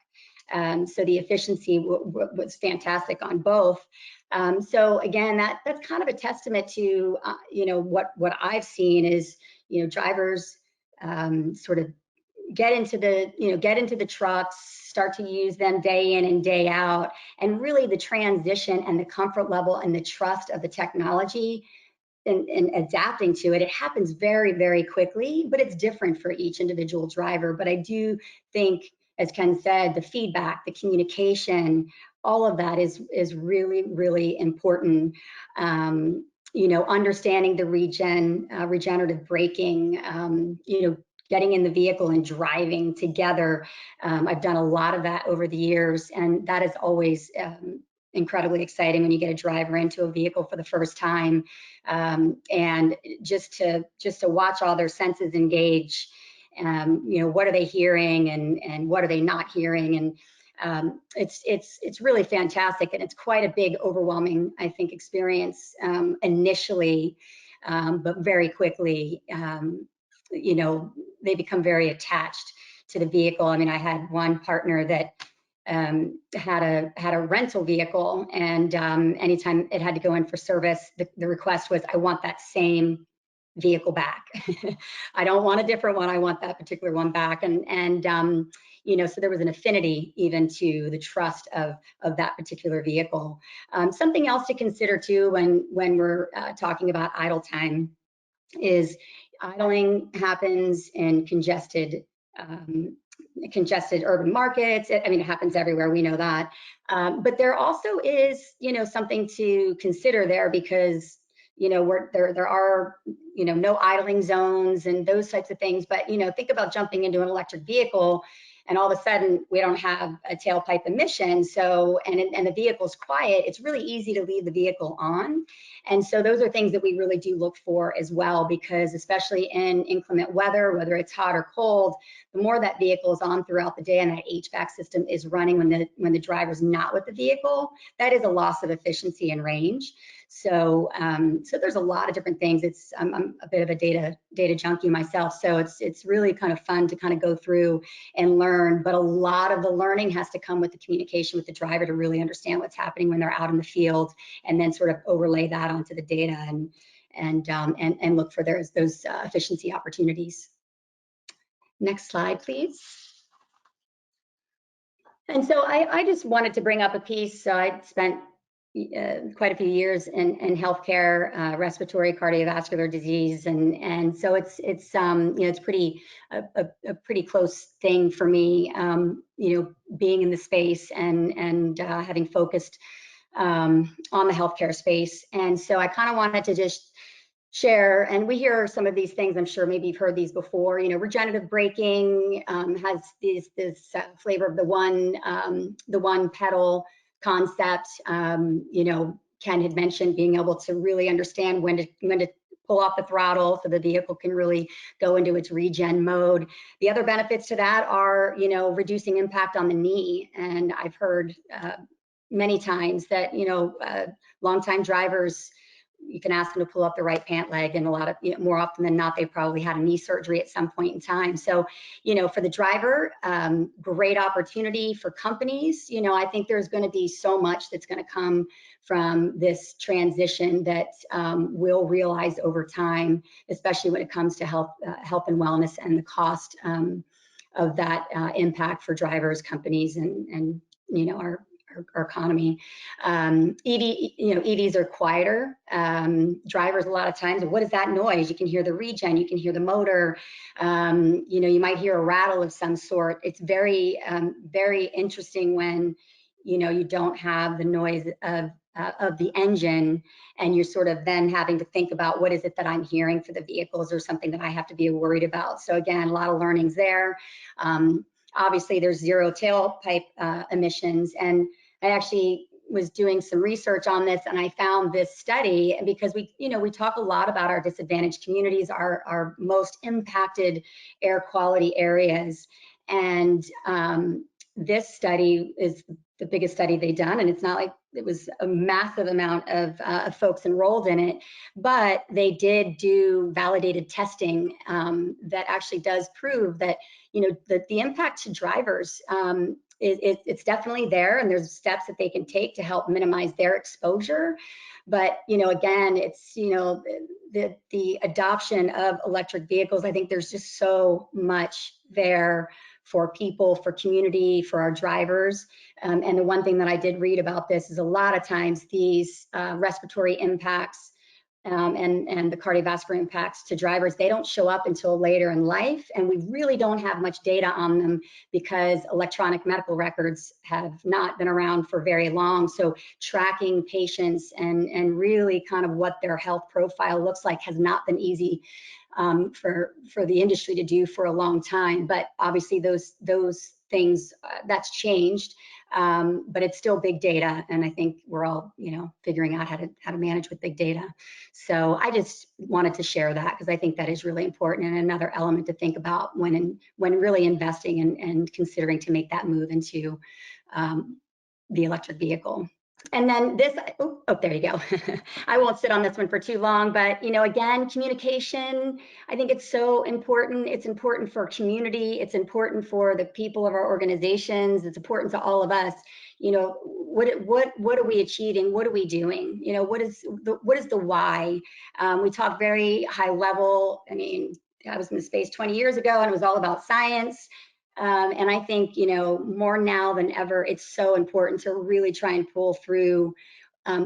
So the efficiency was fantastic on both. So again, that's kind of a testament to, you know, what I've seen is, you know, drivers sort of get into the trucks, start to use them day in and day out, and really the transition and the comfort level and the trust of the technology and adapting to it. It happens very, very quickly, but it's different for each individual driver. But I do think, as Ken said, the feedback, the communication, all of that is really, really important. You know, understanding the regenerative braking, you know, getting in the vehicle and driving together. I've done a lot of that over the years, and that is always incredibly exciting when you get a driver into a vehicle for the first time, and just to watch all their senses engage. You know, what are they hearing and what are they not hearing? And it's really fantastic, and it's quite a big, overwhelming, I think, experience initially, but very quickly, you know, they become very attached to the vehicle. I mean, I had one partner that had a rental vehicle, and anytime it had to go in for service, the request was, I want that same vehicle back. I don't want a different one. I want that particular one back. And you know, so there was an affinity even to the trust of that particular vehicle. Something else to consider too when we're talking about idle time is idling happens in congested urban markets. I mean, it happens everywhere, we know that. But there also is, you know, something to consider there, because, you know, there are, you know, no idling zones and those types of things. But, you know, think about jumping into an electric vehicle and all of a sudden we don't have a tailpipe emission. So, and the vehicle's quiet, it's really easy to leave the vehicle on. And so those are things that we really do look for as well, because especially in inclement weather, whether it's hot or cold, the more that vehicle is on throughout the day and that HVAC system is running when the driver's not with the vehicle, that is a loss of efficiency and range. So so there's a lot of different things. I'm a bit of a data junkie myself, so it's really kind of fun to kind of go through and learn, but a lot of the learning has to come with the communication with the driver to really understand what's happening when they're out in the field, and then sort of overlay that onto the data and look for those efficiency opportunities. Next slide, please. And so I just wanted to bring up a piece. So I spent quite a few years in healthcare, respiratory cardiovascular disease, and so it's you know, it's a pretty close thing for me, you know, being in the space and having focused on the healthcare space. And so I kind of wanted to just share, and we hear some of these things, I'm sure maybe you've heard these before, you know, regenerative braking has this flavor of the one pedal concept. You know, Ken had mentioned being able to really understand when to pull off the throttle so the vehicle can really go into its regen mode. The other benefits to that are, you know, reducing impact on the knee. And I've heard many times that, you know, longtime drivers, you can ask them to pull up the right pant leg, and a lot of, you know, more often than not, they've probably had a knee surgery at some point in time. So, you know, for the driver, great opportunity. For companies, you know, I think there's going to be so much that's going to come from this transition that we'll realize over time, especially when it comes to health and wellness and the cost of that impact for drivers, companies, and you know, our economy. EVs are quieter. Drivers, a lot of times, what is that noise? You can hear the regen, you can hear the motor, you know, you might hear a rattle of some sort. It's very, very interesting when, you know, you don't have the noise of the engine, and you're sort of then having to think about, what is it that I'm hearing for the vehicles, or something that I have to be worried about. So again, a lot of learnings there. Obviously, there's zero tailpipe emissions, and I actually was doing some research on this, and I found this study, because we, you know, we talk a lot about our disadvantaged communities, our most impacted air quality areas, and this study is the biggest study they've done, and it's not like it was a massive amount of folks enrolled in it, but they did do validated testing that actually does prove that, you know, the impact to drivers, it's definitely there, and there's steps that they can take to help minimize their exposure. But, you know, again, it's, you know, the adoption of electric vehicles, I think there's just so much there for people, for community, for our drivers. And the one thing that I did read about this is a lot of times these respiratory impacts and the cardiovascular impacts to drivers, they don't show up until later in life, and we really don't have much data on them because electronic medical records have not been around for very long. So tracking patients and really kind of what their health profile looks like has not been easy for the industry to do for a long time. But obviously those things, that's changed, but it's still big data, and I think we're all, you know, figuring out how to manage with big data. So I just wanted to share that, because I think that is really important, and another element to think about when really investing and considering to make that move into the electric vehicle. And then this, oh, there you go. I won't sit on this one for too long, but, you know, again, communication, I think it's so important. It's important for community. It's important for the people of our organizations. It's important to all of us. You know, what are we achieving? What are we doing? You know, what is the why? We talk very high level. I mean, I was in the space 20 years ago, and it was all about science. And I think, you know, more now than ever, it's so important to really try and pull through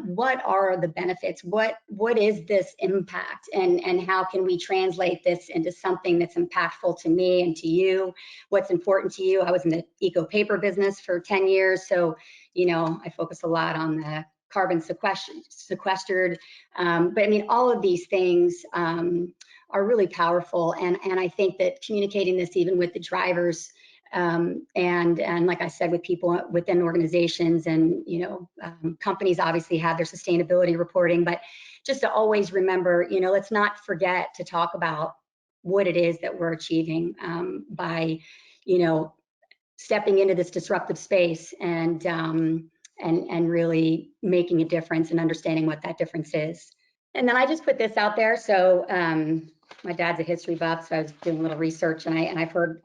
what are the benefits, what is this impact, and how can we translate this into something that's impactful to me and to you, what's important to you. I was in the eco paper business for 10 years, so, you know, I focus a lot on the carbon sequestered, but I mean, all of these things are really powerful, and I think that communicating this even with the drivers, and like I said, with people within organizations, and, you know, companies obviously have their sustainability reporting, but just to always remember, you know, let's not forget to talk about what it is that we're achieving by, you know, stepping into this disruptive space and and really making a difference and understanding what that difference is. And then I just put this out there. So my dad's a history buff, so I was doing a little research, and I've heard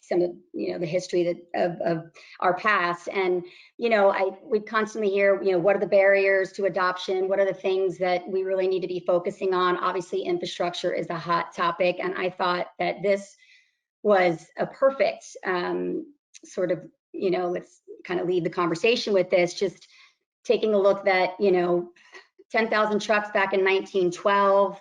some of the history of our past. And we constantly hear what are the barriers to adoption? What are the things that we really need to be focusing on? Obviously, infrastructure is a hot topic, and I thought that this was a perfect sort of let's kind of lead the conversation with this. Just taking a look that 10,000 trucks back in 1912.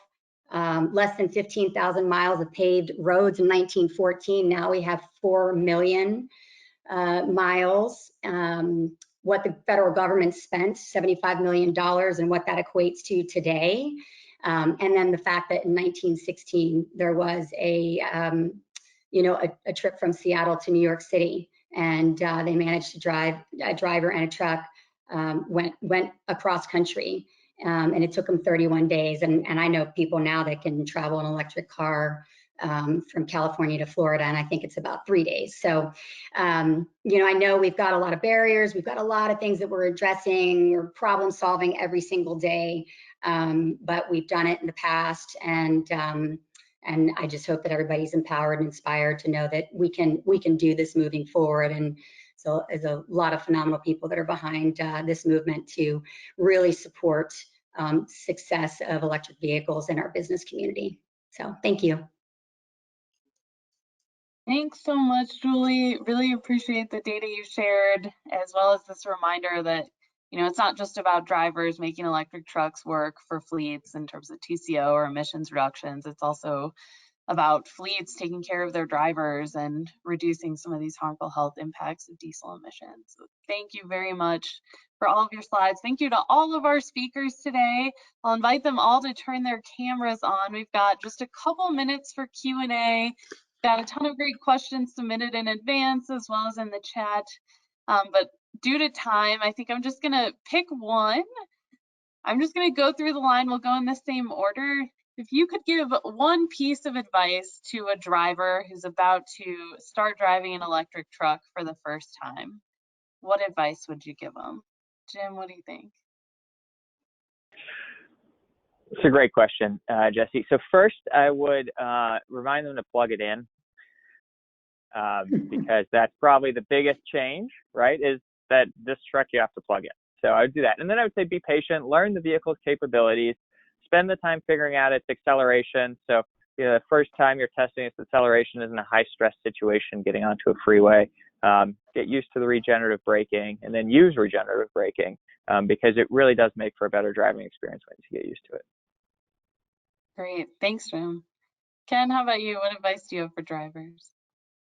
Less than 15,000 miles of paved roads in 1914. Now we have 4 million miles. What the federal government spent, $75 million, and what that equates to today. And then the fact that in 1916 there was a trip from Seattle to New York City, and they managed to drive a driver and a truck went across country. And it took them 31 days. And I know people now that can travel an electric car from California to Florida, and I think it's about 3 days. So, I know we've got a lot of barriers. We've got a lot of things that we're addressing. We're problem solving every single day, but we've done it in the past. And I just hope that everybody's empowered and inspired to know that we can do this moving forward. And so there's a lot of phenomenal people that are behind this movement to really support success of electric vehicles in our business community. So thank you. Thanks so much, Julie. Really appreciate the data you shared, as well as this reminder that, it's not just about drivers making electric trucks work for fleets in terms of TCO or emissions reductions. It's also about fleets taking care of their drivers and reducing some of these harmful health impacts of diesel emissions. So thank you very much for all of your slides. Thank you to all of our speakers today. I'll invite them all to turn their cameras on. We've got just a couple minutes for Q&A. Got a ton of great questions submitted in advance as well as in the chat. But due to time, I think I'm just gonna pick one. I'm just gonna go through the line. We'll go in the same order. If you could give one piece of advice to a driver who's about to start driving an electric truck for the first time, what advice would you give them? Jim, what do you think? It's a great question, Jesse. So first, I would remind them to plug it in, because that's probably the biggest change, right, is that this truck you have to plug in. So I would do that. And then I would say be patient, learn the vehicle's capabilities, spend the time figuring out its acceleration. So the first time you're testing its acceleration is in a high-stress situation, getting onto a freeway. Get used to the regenerative braking, and then use regenerative braking, because it really does make for a better driving experience once you get used to it. Great, thanks, Jim. Ken, how about you? What advice do you have for drivers?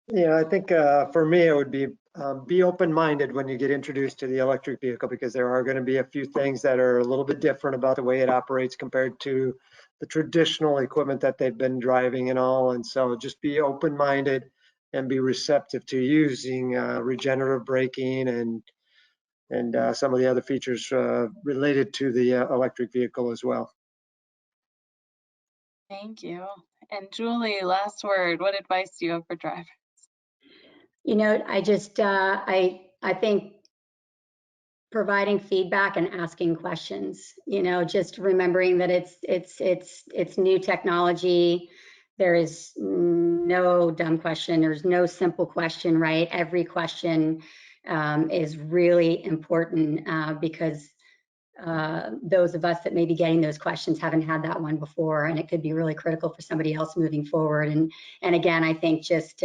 Yeah, I think for me, it would be open-minded when you get introduced to the electric vehicle, because there are going to be a few things that are a little bit different about the way it operates compared to the traditional equipment that they've been driving and all. And so just be open-minded and be receptive to using regenerative braking and some of the other features related to the electric vehicle as well. Thank you. And Julie, last word, what advice do you have for drivers? I just, I think providing feedback and asking questions, just remembering that it's new technology. There is no dumb question. There's no simple question, right? Every question is really important because those of us that may be getting those questions haven't had that one before, and it could be really critical for somebody else moving forward. And again, I think just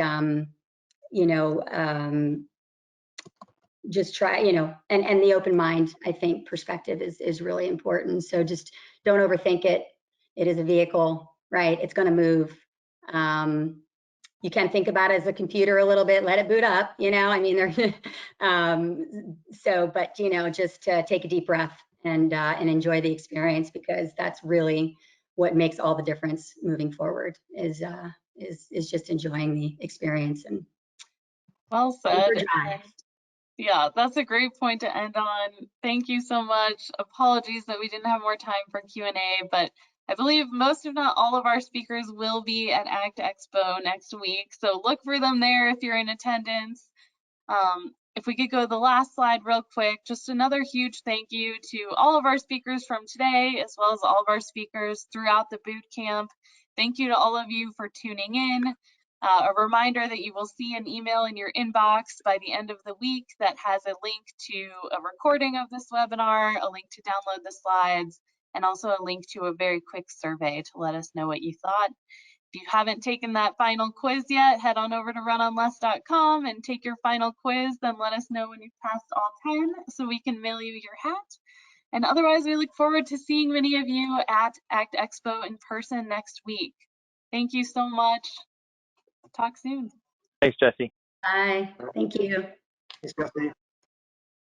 just try, and the open mind, I think perspective is really important. So just don't overthink it. It is a vehicle, right? It's going to move. You can think about it as a computer a little bit, let it boot up, I mean, but just take a deep breath and enjoy the experience, because that's really what makes all the difference moving forward is just enjoying the experience. And well said. Yeah, that's a great point to end on. Thank you so much. Apologies that we didn't have more time for Q&A, but I believe most, if not all, of our speakers will be at ACT Expo next week. So look for them there if you're in attendance. if we could go to the last slide real quick, just another huge thank you to all of our speakers from today, as well as all of our speakers throughout the boot camp. Thank you to all of you for tuning in. A reminder that you will see an email in your inbox by the end of the week that has a link to a recording of this webinar, a link to download the slides, and also a link to a very quick survey to let us know what you thought. If you haven't taken that final quiz yet, head on over to runonless.com and take your final quiz. Then let us know when you've passed all 10 so we can mail you your hat. And otherwise, we look forward to seeing many of you at ACT Expo in person next week. Thank you so much. Talk soon. Thanks, Jesse. Bye. Thank you. Thanks, Jesse.